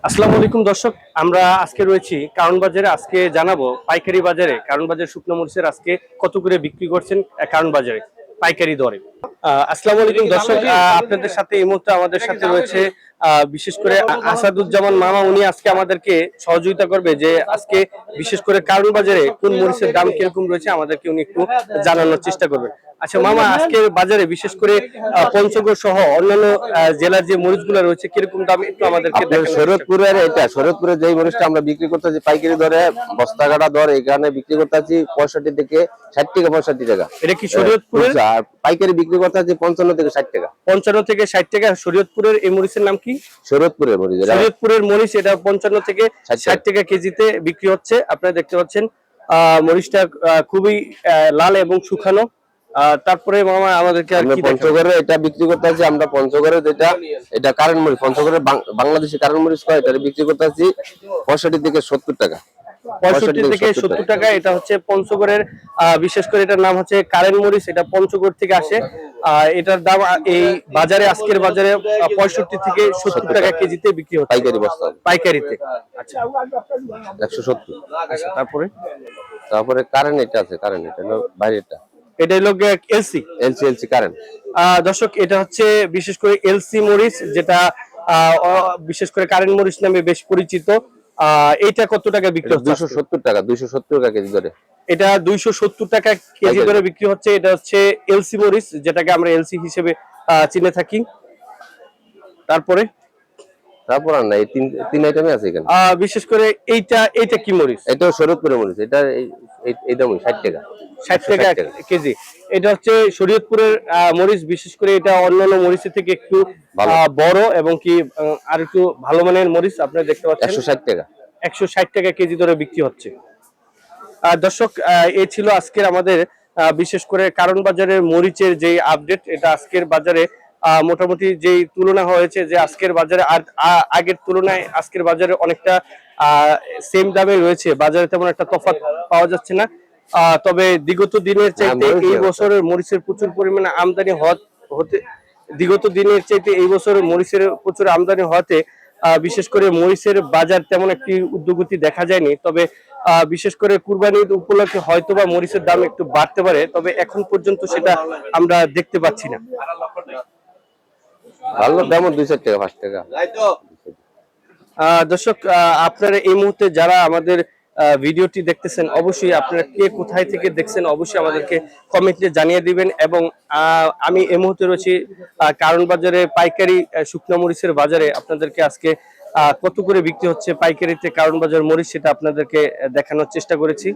আসসালামু আলাইকুম দর্শক, আমরা আজকে রয়েছি কারণ বাজারে। আজকে জানাবো পাইকারি বাজারে কারণ বাজার শুকনো মরিচের আজকে কত করে বিক্রি করছেন কারণ বাজারে পাইকারি দরে। আসসালামু আলাইকুম দর্শক, আপনাদের সাথে এই মুহূর্তে আমাদের সাথে রয়েছে বিশেষ করে আসাদুজ্জামান মামা। উনি আজকে আমাদেরকে সহযোগিতা করবে যে আজকে বিশেষ করে কারণ বাজারে কোন মরিচের দাম কিরকম রয়েছে আমাদেরকে উনি একটু জানানোর চেষ্টা করবেন। আচ্ছা মামা, আজকের বাজারে বিশেষ করে পঞ্চগড় সহ অন্যান্য জেলার যে মরিচগুলো রয়েছে কিরকম দাম একটু আমাদেরকে দেখান। শরীয়তপুরের যে মরিচটা আমরা বিক্রি করতেছি পাইকারি দরে, বস্তা কাটা দর এখানে বিক্রি করতেছি 65 থেকে 60 টাকা, 65 টাকা। এটা কি শরীয়তপুরের? আর পাইকারি বিক্রি করতেছি 55 থেকে 60 টাকা। 55 থেকে 60 টাকা। শরীয়তপুরের এই মরিচের নাম কি? শরীয়তপুরের মরিচ। শরীয়তপুরের মরিচ, এটা 55 থেকে 60 টাকা কেজিতে বিক্রি হচ্ছে। আপনারা দেখতে পাচ্ছেন মরিচটা খুবই লাল এবং শুকানো। তারপরে মামা আমাদেরকে আর কি পঞ্চগড়ে এটা বিক্রি করতেছি আমরা। পঞ্চগড়ে এটা কারেন্ট মরিচ, পঞ্চগড়ে বাংলাদেশি কারেন্ট মরিচ কয়, এটা বিক্রি করতেছি 65 থেকে 70 টাকা। 65 থেকে 70 টাকা। এটা হচ্ছে পঞ্চগড়ের, বিশেষ করে এটার নাম হচ্ছে কারেন্ট মরিচ। এটা পঞ্চগড় থেকে আসে। এটার দাম এই বাজারে, আজকের বাজারে 65 থেকে 70 টাকা কেজিতে বিক্রি হচ্ছে পাইকারি বস্তা, পাইকারিতে। আচ্ছা 170। আচ্ছা তারপরে কারেন্ট এটা আছে, কারেন্ট এটা হলো বাইরেটা, এটা হলো এলসি এলসি কারেন্ট। দর্শক, এটা হচ্ছে বিশেষ করে এলসি মরিচ, যেটা বিশেষ করে কারেন্ট মরিচ নামে বেশ পরিচিত। এটা কত টাকা বিক্রি হচ্ছে? 270 টাকা, 270 টাকা কেজি ধরে। এটা 270 টাকা কেজি ধরে বিক্রি হচ্ছে। এটা হচ্ছে এলসি মরিচ, যেটাকে আমরা এলসি হিসেবে চিনে থাকি। তারপর আর না, এই তিন আইটেমে আছে এখানে। বিশেষ করে এইটা কি মরিচ? এটা শরীয়তপুরের মরিচ। এটা এই দামই 60 টাকা, 60 টাকা কেজি। এটা হচ্ছে শরীয়তপুরের মরিচ। বিশেষ করে এটা অন্যান্য মরিচের থেকে একটু বড় এবং কি আর একটু ভালো মানের মরিচ। আপনারা দেখতে পাচ্ছেন 160 টাকা, 160 টাকা কেজি ধরে বিক্রি হচ্ছে। দর্শক, এই ছিল আজকের আমাদের বিশেষ করে কারণ বাজারের মরিচের যে আপডেট। এটা আজকের বাজারে মোটামুটি যেই তুলনা হয়েছে, যে আজকের বাজারে আগের তুলনায় আজকের বাজারে অনেকটা সেম দামে রয়েছে। বাজারে তেমন একটা তফাৎ পাওয়া যাচ্ছে না। তবে বিগত দিনের চাইতে এই বছরের মরিচের প্রচুর পরিমাণে আমদানি হতে বিগত দিনের চাইতে এই বছরের মরিচের প্রচুর আমদানি হওয়াতে বিশেষ করে মরিচের বাজার তেমন একটি ঊর্ধ্বগতি দেখা যায়নি। তবে বিশেষ করে কুরবানি ঈদ উপলক্ষে হয়তোবা মরিচের দাম একটু বাড়তে পারে, তবে এখন পর্যন্ত সেটা আমরা দেখতে পাচ্ছি না। ভালো দাম 2-4 টাকা, 5 টাকা। দর্শক, আপনারা এই মুহূর্তে যারা আমাদের ভিডিওটি দেখতেছেন, অবশ্যই আপনারা কে কোথায় থেকে দেখছেন অবশ্যই আমাদেরকে কমেন্টে জানিয়ে দিবেন। এবং আমি এই মুহূর্তে রয়েছি কারণ বাজারে পাইকারি শুকনো মরিচের বাজারে। আপনাদেরকে আজকে কত করে বিক্রি হচ্ছে পাইকারিতে কারণ বাজার মরিচ, সেটা আপনাদেরকে দেখানোর চেষ্টা করেছি।